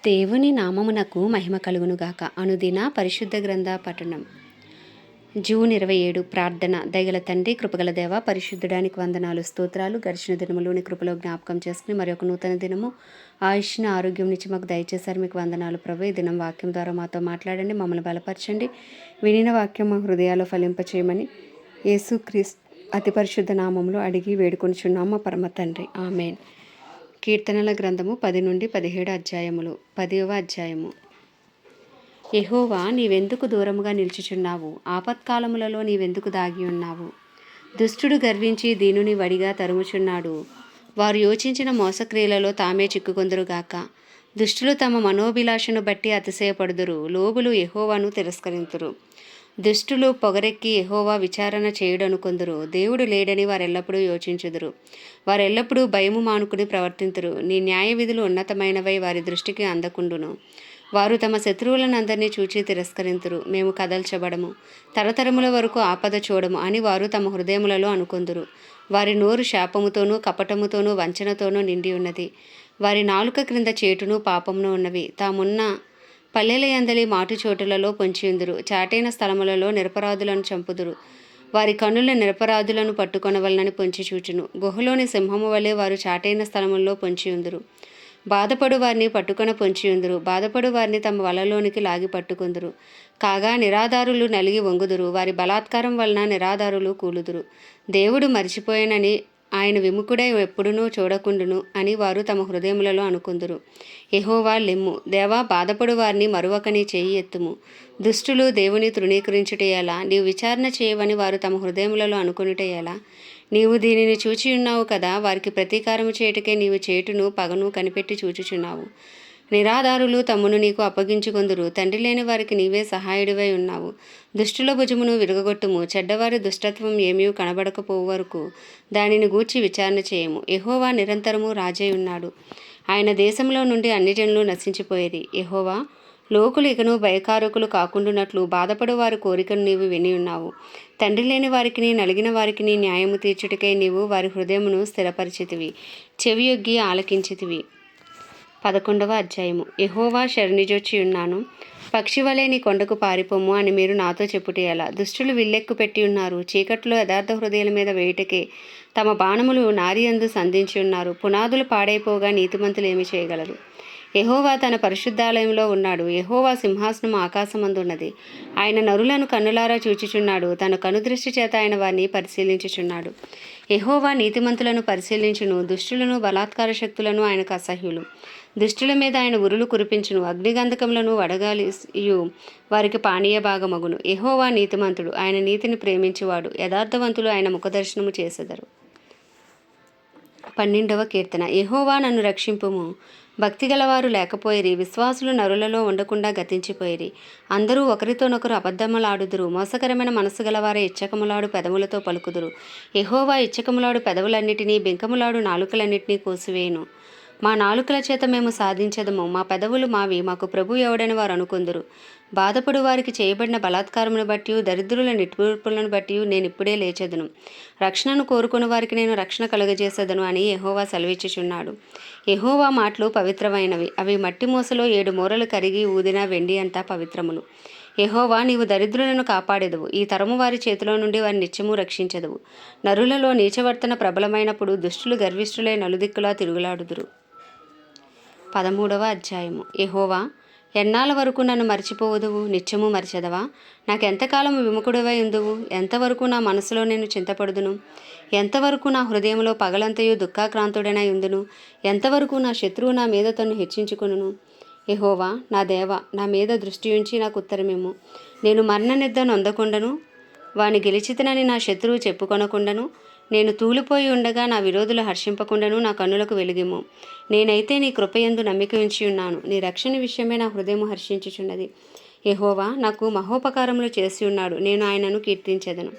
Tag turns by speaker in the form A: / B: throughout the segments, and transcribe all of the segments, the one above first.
A: దేవుని నామమునకు మహిమ కలుగునుగాక. అనుదిన పరిశుద్ధ గ్రంథ పఠనం. జూన్ 27 ప్రార్థన. దయగల తండ్రి, కృపగల దేవ, పరిశుద్ధుడానికి వందనాలు, స్తోత్రాలు. గడిచిన దినములోని కృపలో జ్ఞాపకం చేసుకుని మరి ఒక నూతన దినము ఆయుష్ను ఆరోగ్యం నుంచి మాకు దయచేశారు. మీకు వందనాలు ప్రభు. ఈ దినం వాక్యం ద్వారా మాతో మాట్లాడండి, మమ్మల్ని బలపరచండి. వినిన వాక్యం మా హృదయాల్లో ఫలింపచేయమని యేసుక్రీస్తు అతి పరిశుద్ధ నామంలో అడిగి వేడుకొనిచున్నాము మా పరమ తండ్రి. ఆమెన్. కీర్తనల గ్రంథము 10 నుండి 17 అధ్యాయములు. 10వ అధ్యాయము. యెహోవా, నీవెందుకు దూరముగా నిల్చుచున్నావు? ఆపత్కాలములలో నీవెందుకు దాగి ఉన్నావు? దుష్టుడు గర్వించి దీనుని వడిగా తరుముచున్నాడు. వారు యోచించిన మోసక్రియలలో తామే చిక్కుకొందురుగాక. దుష్టులు తమ మనోభిలాషను బట్టి అతిశయపడుదురు. లోబులు యెహోవాను తిరస్కరింతురు. దుష్టులు పొగరెక్కి యెహోవా విచారణ చేయుడనుకొందురు. దేవుడు లేడని వారెల్లప్పుడూ యోచించుదురు. వారెల్లప్పుడూ భయము మానుకుని ప్రవర్తింతురు. నీ న్యాయ విధులు ఉన్నతమైనవై వారి దృష్టికి అందకుండును. వారు తమ శత్రువులనందరినీ చూచి తిరస్కరింతురు. మేము కదల్చబడము, తరతరముల వరకు ఆపద చూడము అని వారు తమ హృదయములలో అనుకొందురు. వారి నోరు శాపముతోనూ కపటముతోనూ వంచనతోనూ నిండి ఉన్నది. వారి నాలుక క్రింద చేటును పాపమును ఉన్నవి. తామున్న పల్లెల యందలి మాటు చోటులలో పొంచియుందురు. చాటైన స్థలములలో నిరపరాధులను చంపుదురు. వారి కన్నుల నిరపరాధులను పట్టుకొనవలనని పొంచి చూచును. గుహలోని సింహము వలె వారు చాటైన స్థలముల్లో పొంచియుందురు. బాధపడు వారిని పట్టుకొన పొంచియుందురు. బాధపడు వారిని తమ వలలోనికి లాగి పట్టుకొందురు. కాగా నిరాధారులు నలిగి వంగుదురు. వారి బలాత్కారం వలన నిరాధారులు కూలుదురు. దేవుడు మరిచిపోయానని, ఆయన విముఖుడై ఎప్పుడునూ చూడకుండును అని వారు తమ హృదయములలో అనుకుందురు. యెహోవా లెమ్ము, దేవా, బాధపడు వారిని మరువకని చేయి ఎత్తుము. దుష్టులు దేవుని తృణీకరించుటేలా? నీవు విచారణ చేయవని వారు తమ హృదయములలో అనుకొనుటేలా? నీవు దీనిని చూచియున్నావు కదా. వారికి ప్రతీకారము చేయుటకే నీవు చేటును పగను కనిపెట్టి చూచుచున్నావు. నిరాధారులు తమ్మును నీకు అప్పగించుకొందురు. తండ్రి లేని వారికి నీవే సహాయుడివై ఉన్నావు. దుష్టుల భుజమును విరగొట్టుము. చెడ్డవారి దుష్టత్వం ఏమీ కనబడకపోవు వరకు దానిని గూర్చి విచారణ చేయము. యెహోవా నిరంతరము రాజై ఉన్నాడు. ఆయన దేశంలో నుండి అన్ని జనులు నశించిపోయేది. యెహోవా, లోకులు ఇకను భయకారకులు కాకుండునట్లు బాధపడు వారి కోరికను నీవు విని ఉన్నావు. తండ్రి లేని వారికి, నలిగిన వారికి న్యాయము తీర్చుటకై నీవు వారి హృదయమును స్థిరపరిచితివి, చెవియొగ్గి ఆలకించితివి. 11వ అధ్యాయము. యెహోవా, శరణిజొచ్చి ఉన్నాను. పక్షివలే నీ కొండకు పారిపోము అని మీరు నాతో చెప్పుటేలా? దుష్టులు విల్లెక్కు పెట్టి ఉన్నారు. చీకట్లో యథార్థ హృదయాల మీద వేయుటకే తమ బాణములు నారియందు సంధించి ఉన్నారు. పునాదులు పాడైపోగా నీతిమంతులు ఏమి చేయగలరు? యెహోవా తన పరిశుద్ధాలయంలో ఉన్నాడు. యెహోవా సింహాసనం ఆకాశమందున్నది. ఆయన నరులను కన్నులారా చూచుచున్నాడు. తన కనుదృష్టి చేత ఆయన వారిని పరిశీలించుచున్నాడు. యెహోవా నీతిమంతులను పరిశీలించును. దుష్టులను బలాత్కార శక్తులను ఆయనకు అసహ్యులు. దుష్టుల మీద ఆయన ఉరులు కురిపించును. అగ్నిగంధకములను వడగాలియు వారికి పానీయ భాగమగును. యెహోవా నీతిమంతుడు. ఆయన నీతిని ప్రేమించువాడు. యథార్థవంతులు ఆయన ముఖదర్శనము చేసెదరు. 12వ కీర్తన. యెహోవా, నన్ను రక్షింపుము. భక్తిగలవారు లేకపోయిరి. విశ్వాసులు నరులలో ఉండకుండా గతించిపోయిరి. అందరూ ఒకరితోనొకరు అబద్ధములాడుదురు. మోసకరమైన మనసు గలవారే ఇచ్చకములాడు పెదవులతో పలుకుదురు. యెహోవా ఇచ్చకములాడు పెదవులన్నిటినీ, బెంకములాడు నాలుకలన్నిటినీ కోసివేయును. మా నాలుకల చేత మేము సాధించదము. మా పెదవులు మావి, మాకు ప్రభు ఎవడని వారు అనుకొందురు. బాధపడు వారికి చేయబడిన బలాత్కారమును బట్టి, దరిద్రుల నిట్టూర్పులను బట్టి నేను ఇప్పుడే లేచెదను. రక్షణను కోరుకుని వారికి నేను రక్షణ కలుగజేసేదను అని యెహోవా సెలవిచ్చుచున్నాడు. యెహోవా మాటలు పవిత్రమైనవి. అవి మట్టి మూసలో 7 మూరలు కరిగి ఊదిన వెండి అంతా పవిత్రములు. యెహోవా, నీవు దరిద్రులను కాపాడెదవు. ఈ తరము వారి చేతిలో నుండి వారిని నిత్యము రక్షించెదవు. నరులలో నీచవర్తన ప్రబలమైనప్పుడు దుష్టులు గర్విష్ఠులై నలుదిక్కులా తిరుగులాడుదురు. 13వ అధ్యాయము. యెహోవా, ఎన్నాళ్ళ వరకు నన్ను మర్చిపోవదువు? నిత్యము మరిచెదవా? నాకెంతకాలము విముఖుడివై ఉందువు? ఎంతవరకు నా మనసులో నేను చింతపడుదును? ఎంతవరకు నా హృదయంలో పగలంతయు దుఃఖాక్రాంతుడనై ఉందును? ఎంతవరకు నా శత్రువు నా మీద తన్ను హెచ్చించుకొనును? యెహోవా, నా దేవ, నా మీద దృష్టి ఉంచి నాకు ఉత్తరమిమ్ము. నేను మరణ నిద్ర నొందకుండను, వాని గెలిచితనని నా శత్రువు చెప్పుకొనకుండను. నేను తూలిపోయి ఉండగా నా విరోధులు హర్షింపకుండాను నా కన్నులకు వెలుగిమ్ము. నేనైతే నీ కృపయందు నమ్మిక ఉంచి ఉన్నాను. నీ రక్షణ విషయమే నా హృదయము హర్షించుచున్నది. యెహోవా నాకు మహోపకారములు చేసి ఉన్నాడు. నేను ఆయనను కీర్తించెదను.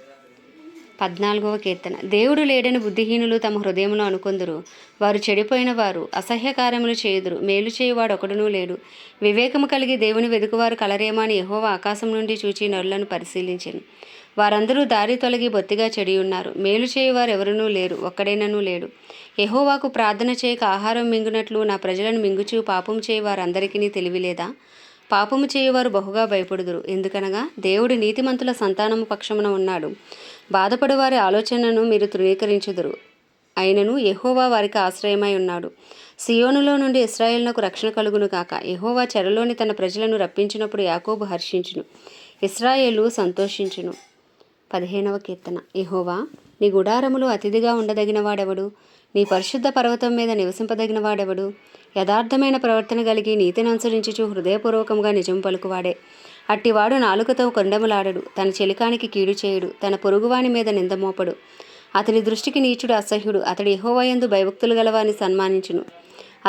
A: 14వ కీర్తన. దేవుడు లేడని బుద్ధిహీనులు తమ హృదయములో అనుకొందురు. వారు చెడిపోయిన వారు, అసహ్య కార్యములు చేయుదురు. మేలు చేయువాడు ఒకడునూ లేడు. వివేకము కలిగి దేవుని వెదుకువారు కలరేమో అని యెహోవా ఆకాశం నుండి చూచి నరులను పరిశీలించెను. వారందరూ దారి తొలగి బొత్తిగా చెడి ఉన్నారు. మేలు చేయువారు ఎవరునూ లేరు, ఒక్కడైనను లేడు. యెహోవాకు ప్రార్థన చేయక ఆహారం మింగునట్లు నా ప్రజలను మింగుచూ పాపము చేయి వారందరికీ తెలివి లేదా? పాపము చేయువారు బహుగా భయపడుదురు. ఎందుకనగా దేవుడు నీతిమంతుల సంతానము పక్షమున ఉన్నాడు. బాధపడు వారి ఆలోచనను మీరు తృణీకరించుదురు. అయినను యెహోవా వారికి ఆశ్రయమై ఉన్నాడు. సియోనులో నుండి ఇశ్రాయేలునకు రక్షణ కలుగును కాక. యెహోవా చెరలోని తన ప్రజలను రప్పించినప్పుడు యాకోబు హర్షించును, ఇశ్రాయేలు సంతోషించును. 15వ కీర్తన. యెహోవా, నీ గుడారములో అతిథిగా ఉండదగిన వాడెవడు? నీ పరిశుద్ధ పర్వతం మీద నివసింపదగిన వాడెవడు? యథార్థమైన ప్రవర్తన కలిగి నీతిని అనుసరించుచు హృదయపూర్వకంగా నిజం పలుకువాడే. అట్టివాడు నాలుకతో కొండములాడడు, తన చెలికానికి కీడు చేయుడు, తన పొరుగువాని మీద నిందమోపడు. అతడి దృష్టికి నీచుడు అసహ్యుడు. అతడు యెహోవాయందు భయభక్తులు గలవారిని సన్మానించును.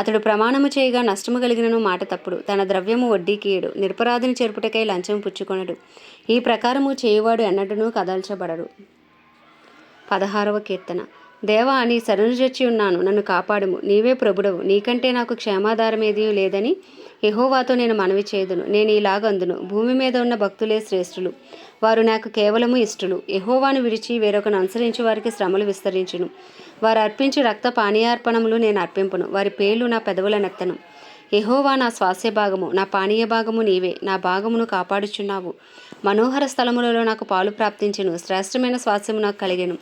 A: అతడు ప్రమాణము చేయగా నష్టము కలిగినను మాట తప్పుడు. తన ద్రవ్యము వడ్డీకియడు, నిరపరాధిని చెరుపుటకై లంచం పుచ్చుకొనడు. ఈ ప్రకారము చేయువాడు ఎన్నడూనూ కదల్చబడడు. 16వ కీర్తన. దేవా, నీ శరణుజొచ్చి ఉన్నాను, నన్ను కాపాడుము. నీవే ప్రభుడవు, నీకంటే నాకు క్షేమాధారమేదీ లేదని యెహోవాతో నేను మనవి చేయుదును. నేను ఇలాగందును, భూమి మీద ఉన్న భక్తులే శ్రేష్ఠులు, వారు నాకు కేవలము ఇష్టలు. యెహోవాను విడిచి వేరొకను అనుసరించి వారికి శ్రమలు విస్తరించును. వారు అర్పించు రక్త పానీయార్పణములు నేను అర్పింపును, వారి పేర్లు నా పెదవుల నెత్తను. యెహోవా నా స్వాస్య భాగము, నా పానీయ భాగము నీవే. నా భాగమును కాపాడుచున్నావు. మనోహర స్థలములలో నాకు పాలు ప్రాప్తించెను, శ్రేష్టమైన స్వాస్యము నాకు కలిగెను.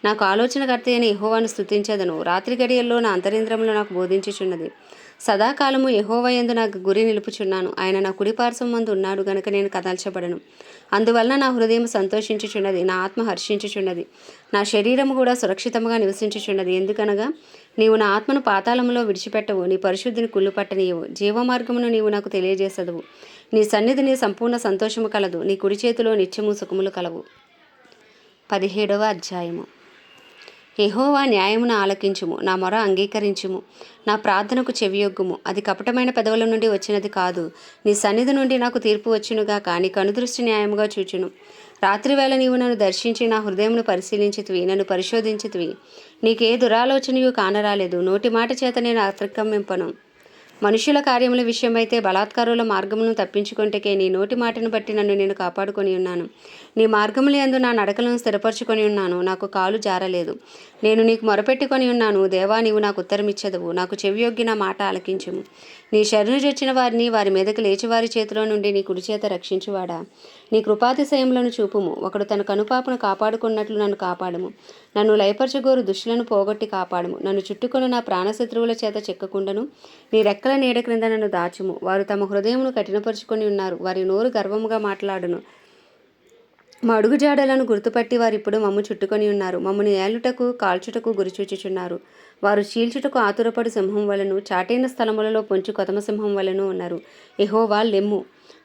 A: నాకు ఆలోచనకర్త అయిన యెహోవాను స్తుతించెదను. రాత్రి గడియల్లో నా అంతరింద్రములు నాకు బోధించుచున్నది. సదాకాలము యెహోవా యందు నాకు గురి నిలుపుచున్నాను. ఆయన నా కుడిపార్శ్వం మందు ఉన్నాడు గనుక నేను కదల్చబడను. అందువలన నా హృదయం సంతోషించుచున్నది, నా ఆత్మ హర్షించుచున్నది, నా శరీరము కూడా సురక్షితముగా నివసించుచున్నది. ఎందుకనగా నీవు నా ఆత్మను పాతాళములో విడిచిపెట్టవు, నీ పరిశుద్ధిని కుళ్ళుపట్టనీయవు. జీవమార్గమును నీవు నాకు తెలియజేసదువు. నీ సన్నిధి నీ సంపూర్ణ సంతోషము కలదు, నీ కుడి చేతిలో నిత్యము సుఖములు కలవు. 17వ అధ్యాయము. యెహోవా, న్యాయమును ఆలకించుము, నా మొర అంగీకరించుము, నా ప్రార్థనకు చెవియొగ్గుము. అది కపటమైన పెదవుల నుండి వచ్చినది కాదు. నీ సన్నిధి నుండి నాకు తీర్పు వచ్చునుగాక, నీ కనుదృష్టి న్యాయముగా చూచును. రాత్రివేళ నీవు నన్ను దర్శించి నా హృదయమును పరిశీలించితివి, నన్ను పరిశోధించితివి. నీకే దురాలోచనయు కానరాలేదు. నోటి మాట చేత నేను అతిక్రమింపను. మనుషుల కార్యముల విషయమైతే బలాత్కారుల మార్గమును తప్పించుకొంటకే నీ నోటి మాటను బట్టి నన్ను నేను కాపాడుకొని ఉన్నాను. నీ మార్గముల యందు నా నడకలను స్థిరపరచుకొని ఉన్నాను, నాకు కాలు జారలేదు. నేను నీకు మొరపెట్టుకొని ఉన్నాను. దేవా, నీవు నాకు ఉత్తరమిచ్చదవు. నాకు చెవియొగ్గి నా మాట ఆలకించుము. నీ శరణుజొచ్చిన వారిని వారి మీదకి లేచి వారి చేతిలో నుండి నీ కుడి చేత రక్షించువాడా, నీ కృపాతిశయములను చూపుము. ఒకడు తన కనుపాపను కాపాడుకున్నట్లు నన్ను కాపాడుము. నన్ను లయపరచగోరు దుష్టులను పోగొట్టి కాపాడుము. నన్ను చుట్టుకొని నా ప్రాణశత్రువుల చేత చిక్కకుండను. నీ రెక్కల నీడ క్రింద నన్ను దాచుము. వారు తమ హృదయమును కఠినపరుచుకొని ఉన్నారు, వారి నోరు గర్వముగా మాట్లాడును. మా అడుగుజాడలను గుర్తుపట్టి వారు ఇప్పుడు మమ్ము చుట్టుకొని ఉన్నారు. మమ్మల్ని ఏలుటకు కాల్చుటకు గురిచూచుచున్నారు. వారు చీల్చుటకు ఆతురపడు సింహం వలను, చాటైన స్థలములలో పొంచు కొతమ సింహం వలను ఉన్నారు. యెహోవా, లెమ్ము,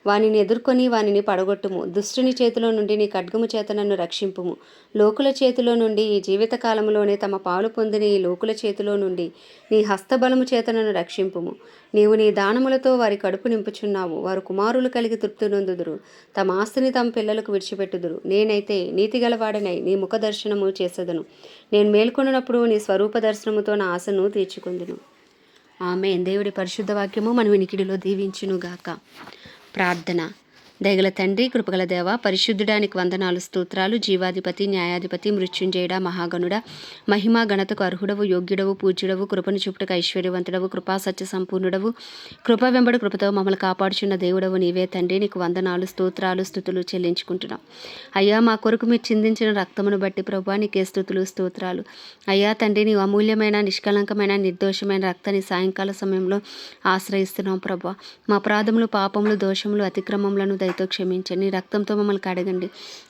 A: వానిని ఎదుర్కొని వానిని పడగొట్టుము. దుష్టుని చేతిలో నుండి నీ ఖడ్గము చేత నన్ను రక్షింపుము. లోకుల చేతిలో నుండి, ఈ జీవితకాలంలోనే తమ పాలు పొందిన ఈ లోకుల చేతిలో నుండి నీ హస్తబలము చేత నన్ను రక్షింపుము. నీవు నీ దానములతో వారి కడుపు నింపుచున్నావు. వారు కుమారులు కలిగి తృప్తి నొందుదురు, తమ ఆస్తిని తమ పిల్లలకు విడిచిపెట్టుదురు. నేనైతే నీతిగలవాడనై నీ ముఖ దర్శనము చేసేదను. నేను మేల్కొన్నప్పుడు నీ స్వరూప దర్శనముతో నా ఆశను తీర్చుకొందును. ఆమేన్. దేవుడి పరిశుద్ధ వాక్యము మన వినికిడిలో దీవించునుగాక. ప్రార్థన. దయగల తండ్రి, కృపగల దేవ, పరిశుద్ధుడానికి వందనాలు, స్తోత్రాలు. జీవాధిపతి, న్యాయాధిపతి, మృత్యుంజయుడ, మహాగణుడ, మహిమా ఘనతకు అర్హుడవు, యోగ్యుడవు, పూజ్యుడవు, కృపను చూపుటకు ఐశ్వర్యవంతుడవు, కృపా సత్య సంపూర్ణుడవు, కృప వెంబడి కృపతో మమ్మల్ని కాపాడుచున్న దేవుడవు నీవే తండ్రి. నీకు వందనాలు, స్తోత్రాలు, స్తుతులు చెల్లించుకుంటున్నాం. అయ్యా, మా కొరకు మీరు చిందించిన రక్తమును బట్టి ప్రభా నీకే స్తుతులు, స్తోత్రాలు. అయ్యా తండ్రి, నీవు అమూల్యమైన, నిష్కలంకమైన, నిర్దోషమైన రక్తాన్ని సాయంకాల సమయంలో ఆశ్రయిస్తున్నాం ప్రభా. మా అపరాధములు, పాపములు, దోషములు, అతిక్రమములను దయతో క్షమించండి. రక్తంతో మమ్మల్ని కడగండి,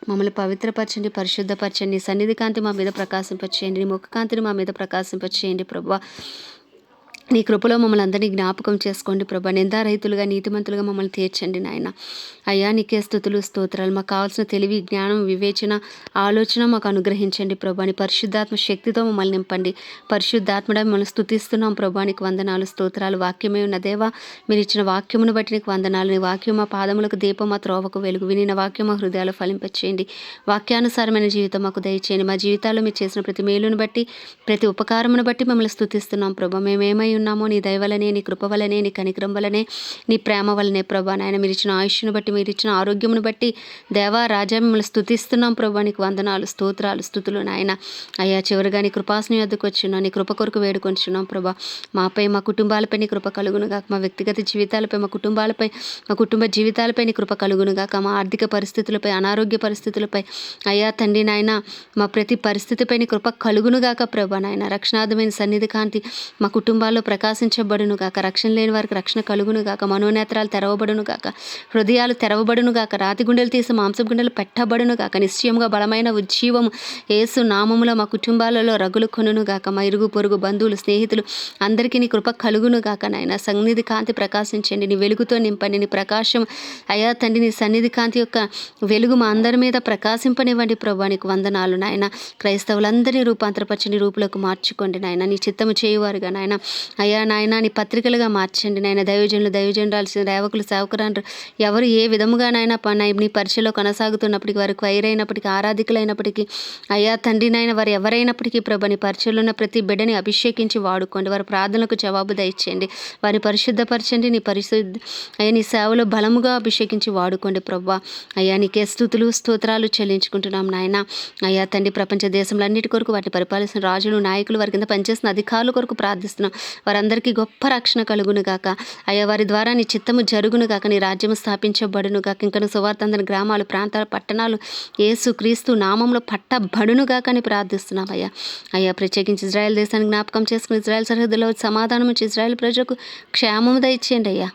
A: మమ్మల్ని పవిత్రపరచండి, పరిశుద్ధపరచండి. సన్నిధి కాంతి మా మీద ప్రకాశింపచేయండి, నీ ముఖ కాంతిని మా మీద ప్రకాశింపచేయండి ప్రభువా. నీ కృపలో మమ్మల్ని అందరినీ జ్ఞాపకం చేసుకోండి ప్రభా. నిందారహితులుగా, నీతిమంతులుగా మమ్మల్ని తీర్చండి నాయన. అయ్యా, నీకే స్తుతులు, స్తోత్రాలు. మాకు కావాల్సిన తెలివి, జ్ఞానం, వివేచన, ఆలోచన మాకు అనుగ్రహించండి ప్రభా. నీ పరిశుద్ధాత్మ శక్తితో మమ్మల్ని నింపండి. పరిశుద్ధాత్మడ మిమ్మల్ని స్తుతిస్తున్నాం ప్రభా. నీకు వందనాలు, స్తోత్రాలు. వాక్యమే ఉన్న దేవా, మీరు ఇచ్చిన వాక్యమును బట్టి నీకు వందనాలు. నీ వాక్యం మా పాదములకు దీపం, మా త్రోవకు వెలుగు. వినిన వాక్యం మా హృదయాలు ఫలింపచేయండి. వాక్యానుసారమైన జీవితం మాకు దయచేయండి. మా జీవితాల్లో మీరు చేసిన ప్రతి మేలును బట్టి, ప్రతి ఉపకారమును బట్టి మమ్మల్ని స్తుతిస్తున్నాం ప్రభా. మేమేమై ఉన్నామో నీ దయ వలనే, నీ కృప వలనే, నీ కనికరం వలనే, నీ ప్రేమ వలనే ప్రభా నాయన. మీరు ఇచ్చిన ఆయుష్ను బట్టి, మీరు ఇచ్చిన ఆరోగ్యమును బట్టి దేవా రాజా మిమ్మల్ని స్తుతిస్తున్నాం ప్రభా. నీకు వందనాలు, స్తోత్రాలు, స్తుతులు నాయన. అయ్యా చివరిగా నీ కృపాసనం యొద్దకు వచ్చున్నాం, నీ కృప కొరకు వేడుకొంచున్నాం ప్రభా. మాపై, మా కుటుంబాలపై నీ కృప కలుగునుగాక, మా వ్యక్తిగత జీవితాలపై, మా కుటుంబాలపై, మా కుటుంబ జీవితాలపై నీ కృప కలుగునుగాక, మా ఆర్థిక పరిస్థితులపై, అనారోగ్య పరిస్థితులపై అయ్యా తండ్రి నాయన మా ప్రతి పరిస్థితిపై నీ కృప కలుగునుగాక ప్రభా నాయన. రక్షణార్థమైన సన్నిధి కాంతి మా కుటుంబాల్లో ప్రకాశించబడునుగాక, రక్షణ లేని వారికి రక్షణ కలుగునుగాక, మనోనేత్రాలు తెరవబడునుగాక, హృదయాలు తెరవబడునుగాక, రాతి గుండెలు తీసి మాంసపు గుండెలు పెట్టబడునుగాక, నిశ్చయముగా బలమైన ఉజ్జీవము యేసు నామములో మా కుటుంబాలలో రగులు కొనుగాక, మా ఇరుగు పొరుగు బంధువులు స్నేహితులు అందరికీ నీ కృప కలుగునుగాక నాయన. సన్నిధి కాంతి ప్రకాశించండి, నీ వెలుగుతో నింపండి, నీ ప్రకాశం అయా తండ్రి నీ సన్నిధి కాంతి యొక్క వెలుగు మా అందరి మీద ప్రకాశింపనివ్వండి ప్రభా. నీకు వందనాలు నాయన. క్రైస్తవులందరినీ రూపాంతరపరచని రూపులకు మార్చుకోండి నాయన, నీ చిత్తము చేయువారుగా నాయన. అయ్యా నాయన నీ పత్రికలుగా మార్చండి నాయన. దైవజనురాలు సేవకులు సేవకురాలు ఎవరు ఏ విధముగా నాయన నీ పరిచయలో కొనసాగుతున్నప్పటికీ, వారికి వైరైనప్పటికీ, ఆరాధికులైనప్పటికీ అయ్యా తండ్రి నాయన వారు ఎవరైనప్పటికీ ప్రభా నీ పరిచయలో ఉన్న ప్రతి బిడ్డని అభిషేకించి వాడుకోండి. వారి ప్రార్థనలకు జవాబు దయచేయండి, వారిని పరిశుద్ధపరచండి. నీ అయ్యా నీ సేవలో బలముగా అభిషేకించి వాడుకోండి ప్రభా. అయ్యా నీకే స్తుతులు స్తోత్రాలు చెల్లించుకుంటున్నాం నాయన. అయ్యా తండ్రి ప్రపంచ దేశంలో అన్నిటి కొరకు వాటిని పరిపాలిస్తున్న రాజులు, నాయకులు, వారి కింద పనిచేస్తున్న అధికారుల కొరకు ప్రార్థిస్తున్నాం. వారందరికీ గొప్ప రక్షణ కలుగును గాక. అయ్యా వారి ద్వారా నీ చిత్తము జరుగును గాక, నీ రాజ్యము స్థాపించబడును గాక. ఇంకను సువార్త అందని గ్రామాలు, ప్రాంతాలు, పట్టణాలు యేసు క్రీస్తు నామంలో పట్టబడును గాక అని ప్రార్థిస్తున్నాం అయ్యా. అయ్యా ప్రత్యేకించి ఇజ్రాయెల్ దేశాన్ని జ్ఞాపకం చేసుకుని ఇజ్రాయెల్ సరిహద్దులో సమాధానం ఇచ్చి ఇజ్రాయెల్ ప్రజలకు క్షేమము దయచేయండి అయ్యా.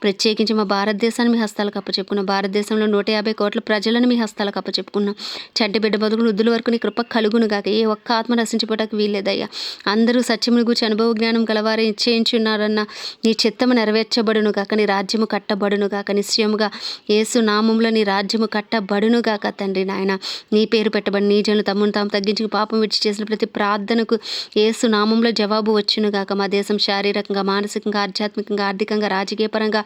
A: ప్రత్యేకించి మా భారతదేశాన్ని మీ హస్తాలకు అప్పచెప్పుకున్నాం. భారతదేశంలో 150 కోట్ల ప్రజలను మీ హస్తాలకు అప్పచెప్పుకున్నాం. చంటి బిడ్డ బతుకులు వృద్ధుల వరకు నీ కృప కలుగును గాక. ఏ ఒక్క ఆత్మ నశించిపోవటానికి వీల్లేదయ్యా. అందరూ సత్యమును గూర్చి అనుభవ జ్ఞానం గలవారే నిశ్చయించున్నారన్న నీ చిత్తము నెరవేర్చబడును గాక, నీ రాజ్యము కట్టబడును గాక. నిశ్చయముగా యేసు నామంలో నీ రాజ్యము కట్టబడును గాక తండ్రి నాయన. నీ పేరు పెట్టబడి నీ జనులు తమను తాము తగ్గించుకు పాపం విడిచి చేసిన ప్రతి ప్రార్థనకు యేసు నామంలో జవాబు వచ్చును గాక. మా దేశం శారీరకంగా, మానసికంగా, ఆధ్యాత్మికంగా, ఆర్థికంగా, రాజకీయ పరంగా,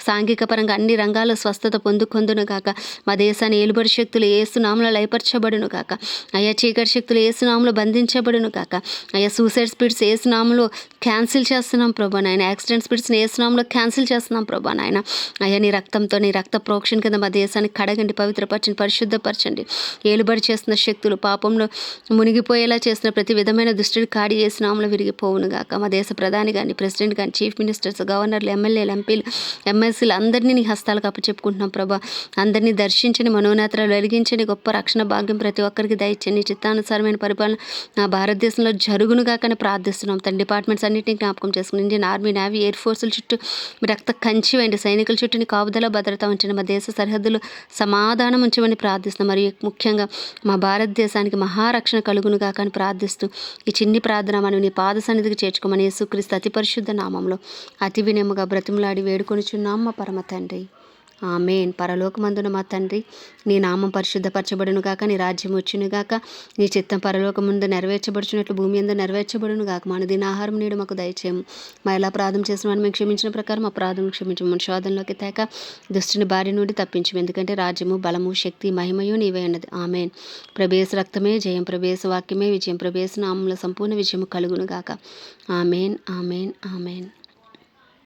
A: సాంఘిక పరంగా అన్ని రంగాల్లో స్వస్థత పొందుకొందును గాక. మా దేశాన్ని ఏలుబడి శక్తులు ఏసునామలో లయపరచబడును గాక. అయ్యా చీకటి శక్తులు ఏసునామలో బంధించబడును గాక. అయ్యా సూసైడ్ స్పిరిట్స్ ఏసునామలో క్యాన్సిల్ చేస్తున్నాం ప్రభా నాయన. యాక్సిడెంట్ స్పిరిట్స్ని ఏసునామలో క్యాన్సిల్ చేస్తున్నాం ప్రభా నాయన. అయ్యా నీ రక్తంతో, నీ రక్త ప్రోక్షణ కింద మా దేశాన్ని కడగండి, పవిత్రపరచండి, పరిశుద్ధపరచండి. ఏలుబడి చేస్తున్న శక్తులు, పాపంలో మునిగిపోయేలా చేస్తున్న ప్రతి విధమైన దుష్టుడి కాడి ఏసునామలో విరిగిపోవును గాక. మా దేశ ప్రధాని కానీ, ప్రెసిడెంట్ కానీ, చీఫ్ మినిస్టర్స్, గవర్నర్లు, ఎమ్మెల్యేలు, ఎంపీలు, ఎమ్మెల్సీలు అందరినీ నీ హస్తాలకు అప్పచెప్పుకుంటున్నాం ప్రభా. అందరినీ దర్శించని, మనోనేత్రాలు వెలిగించని, గొప్ప రక్షణ భాగ్యం ప్రతి ఒక్కరికి దయచండి. చిత్తానుసారమైన పరిపాలన నా భారతదేశంలో జరుగునుగా కానీ ప్రార్థిస్తున్నాం. తన డిపార్ట్మెంట్స్ అన్నింటినీ జ్ఞాపకం చేసుకుని ఇండియన్ ఆర్మీ, నేవీ, ఎయిర్ ఫోర్సుల చుట్టూ మీ రక్త కంచి వేయండి. సైనికుల చుట్టూ నీ కాపుదల భద్రత ఉంచండి. మా దేశ సరిహద్దులు సమాధానం ఉంచమని ప్రార్థిస్తున్నాం. మరియు ముఖ్యంగా మా భారతదేశానికి మహారక్షణ కలుగునుగా కానీ ప్రార్థిస్తూ ఈ చిన్ని ప్రార్థన మనం నీ పాద సన్నిధికి చేర్చుకోమని యేసుక్రీస్తు అతి పరిశుద్ధ నామంలో అతి వినయముగా బ్రతిమలాడి వేడుకొనుచున్నాం మా పరమ తండ్రి. ఆమేన్. పరలోకమందున మా తండ్రి, నీ నామం పరిశుద్ధపరచబడును గాక, నీ రాజ్యం వచ్చును గాక, నీ చిత్తం పరలోకం ముందు నెరవేర్చబడుచున్నట్లు భూమి యందు నెరవేర్చబడును గాక. మన దినాహారం నేడు మాకు దయచేయము. మా ఎలా ప్రార్థన చేసిన వాడిని మేము క్షమించిన ప్రకారం మా ప్రార్థన క్షమించము. మన శోధనలోకి తేక దుష్టుని బారి నుండి తప్పించము. ఎందుకంటే రాజ్యము, బలము, శక్తి, మహిమయు నీవే ఉన్నది. ఆమేన్. ప్రభేసు రక్తమే జయం, ప్రభేసు వాక్యమే విజయం, ప్రభేసు నామంలో సంపూర్ణ విజయము కలుగును గాక. ఆమేన్, ఆమేన్, ఆమేన్.